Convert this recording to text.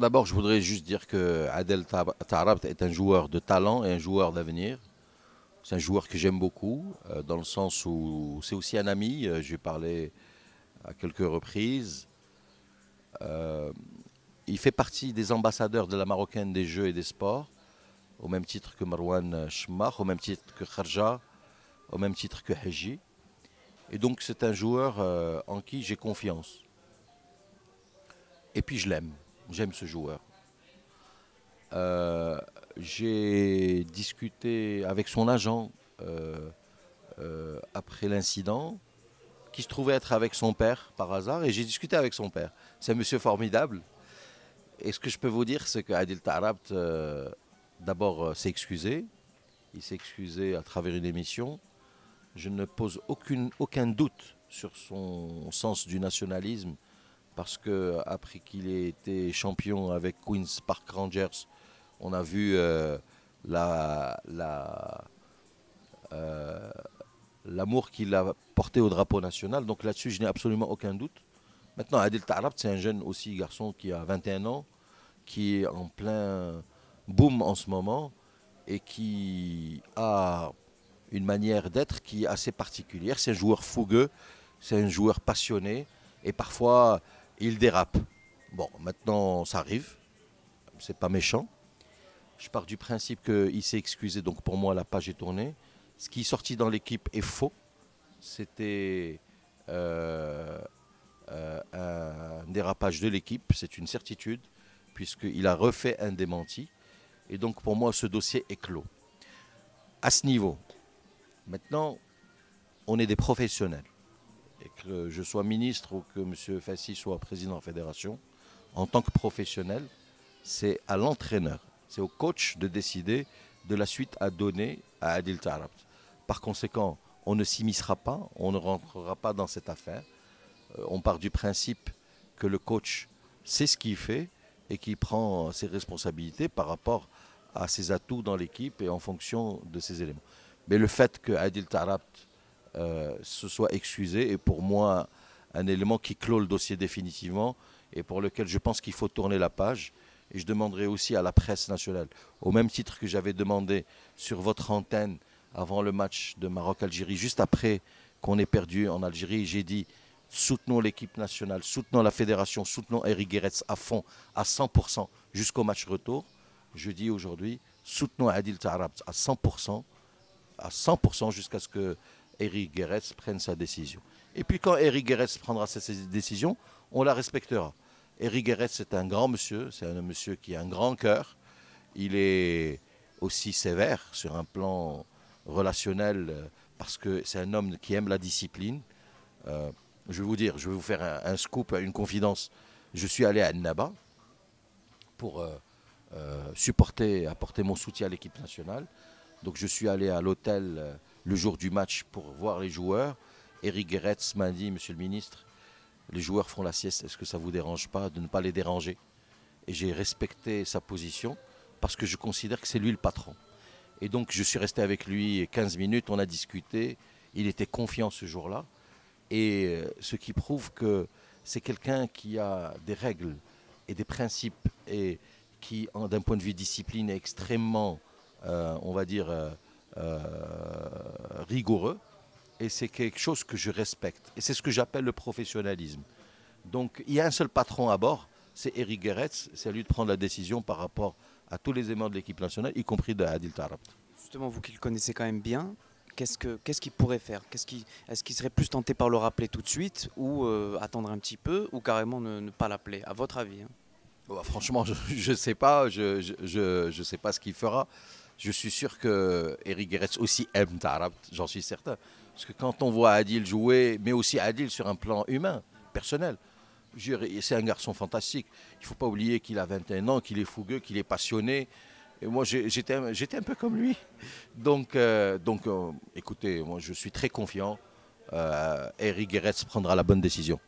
d'abord, je voudrais juste dire que Adel Taarabt est un joueur de talent et un joueur d'avenir. C'est un joueur que j'aime beaucoup, dans le sens où c'est aussi un ami. Je lui ai parlé à quelques reprises. Euh, il fait partie des ambassadeurs de la Marocaine des Jeux et des Sports, au même titre que Marwan Chmar, au même titre que Kharja, au même titre que Haji. Et donc c'est un joueur en qui j'ai confiance. Et puis je l'aime, j'aime ce joueur. Euh, j'ai discuté avec son agent après l'incident, qui se trouvait être avec son père par hasard, et j'ai discuté avec son père. C'est un monsieur formidable. Et ce que je peux vous dire, c'est qu'Adil Taarabt, d'abord, s'est excusé. Il s'est excusé à travers une émission. Je ne pose aucun doute sur son sens du nationalisme, parce que après qu'il ait été champion avec Queens Park Rangers, on a vu euh, l'amour qu'il a porté au drapeau national. Donc là-dessus, je n'ai absolument aucun doute. Maintenant, Adil Taarabt, c'est un jeune aussi garçon qui a 21 ans, qui est en plein boom en ce moment et qui a une manière d'être qui est assez particulière. C'est un joueur fougueux, c'est un joueur passionné et parfois il dérape. Bon, maintenant ça arrive, c'est pas méchant. Je pars du principe qu'il s'est excusé, donc pour moi la page est tournée. Ce qui est sorti dans l'équipe est faux. C'était un dérapage de l'équipe, c'est une certitude, puisqu'il a refait un démenti. Et donc pour moi ce dossier est clos. À ce niveau, maintenant, on est des professionnels. Et que je sois ministre ou que M. Fassi soit président de la fédération, en tant que professionnel, c'est à l'entraîneur, c'est au coach de décider de la suite à donner à Adil Taarabt. Par conséquent, on ne s'immiscera pas, on ne rentrera pas dans cette affaire. On part du principe que le coach sait ce qu'il fait et qu'il prend ses responsabilités par rapport à ses atouts dans l'équipe et en fonction de ses éléments. Mais le fait que Adil Taarabt se soit excusé est pour moi un élément qui clôt le dossier définitivement et pour lequel je pense qu'il faut tourner la page. Et je demanderai aussi à la presse nationale, au même titre que j'avais demandé sur votre antenne avant le match de Maroc-Algérie, juste après qu'on ait perdu en Algérie, j'ai dit soutenons l'équipe nationale, soutenons la fédération, soutenons Eric Guéretz à fond, à 100% jusqu'au match retour. Je dis aujourd'hui, soutenons Adil Taarabt à 100% jusqu'à ce que Eric Guéretz prenne sa décision. Et puis quand Eric Guéretz prendra sa décision, on la respectera. Eric Guéretz, c'est un grand monsieur, c'est un monsieur qui a un grand cœur. Il est aussi sévère sur un plan relationnel parce que c'est un homme qui aime la discipline. Je vais vous dire, je vais vous faire un scoop, une confidence. Je suis allé à Annaba pour apporter mon soutien à l'équipe nationale. Donc je suis allé à l'hôtel le jour du match pour voir les joueurs. Eric Guéretz m'a dit, monsieur le ministre, les joueurs font la sieste, est-ce que ça ne vous dérange pas de ne pas les déranger? Et j'ai respecté sa position parce que je considère que c'est lui le patron. Et donc je suis resté avec lui 15 minutes, on a discuté, il était confiant ce jour-là. Et ce qui prouve que c'est quelqu'un qui a des règles et des principes et qui, d'un point de vue discipline, est extrêmement, on va dire, rigoureux. Et c'est quelque chose que je respecte. Et c'est ce que j'appelle le professionnalisme. Donc il y a un seul patron à bord, c'est Eric Guéretz. C'est à lui de prendre la décision par rapport à tous les éléments de l'équipe nationale, y compris de Adil Taarabt. Justement, vous qui le connaissez quand même bien, qu'est-ce qu'il pourrait faire? Est-ce qu'il serait plus tenté par le rappeler tout de suite ou attendre un petit peu ou carrément ne pas l'appeler, à votre avis, hein? Bah, franchement, je ne sais pas, je sais pas ce qu'il fera. Je suis sûr que Eric Guéretz aussi aime Taarabt, j'en suis certain. Parce que quand on voit Adil jouer, mais aussi Adil sur un plan humain, personnel, c'est un garçon fantastique. Il ne faut pas oublier qu'il a 21 ans, qu'il est fougueux, qu'il est passionné. Et moi, j'étais un peu comme lui. Donc, écoutez, moi, je suis très confiant. Eric Guéretz prendra la bonne décision.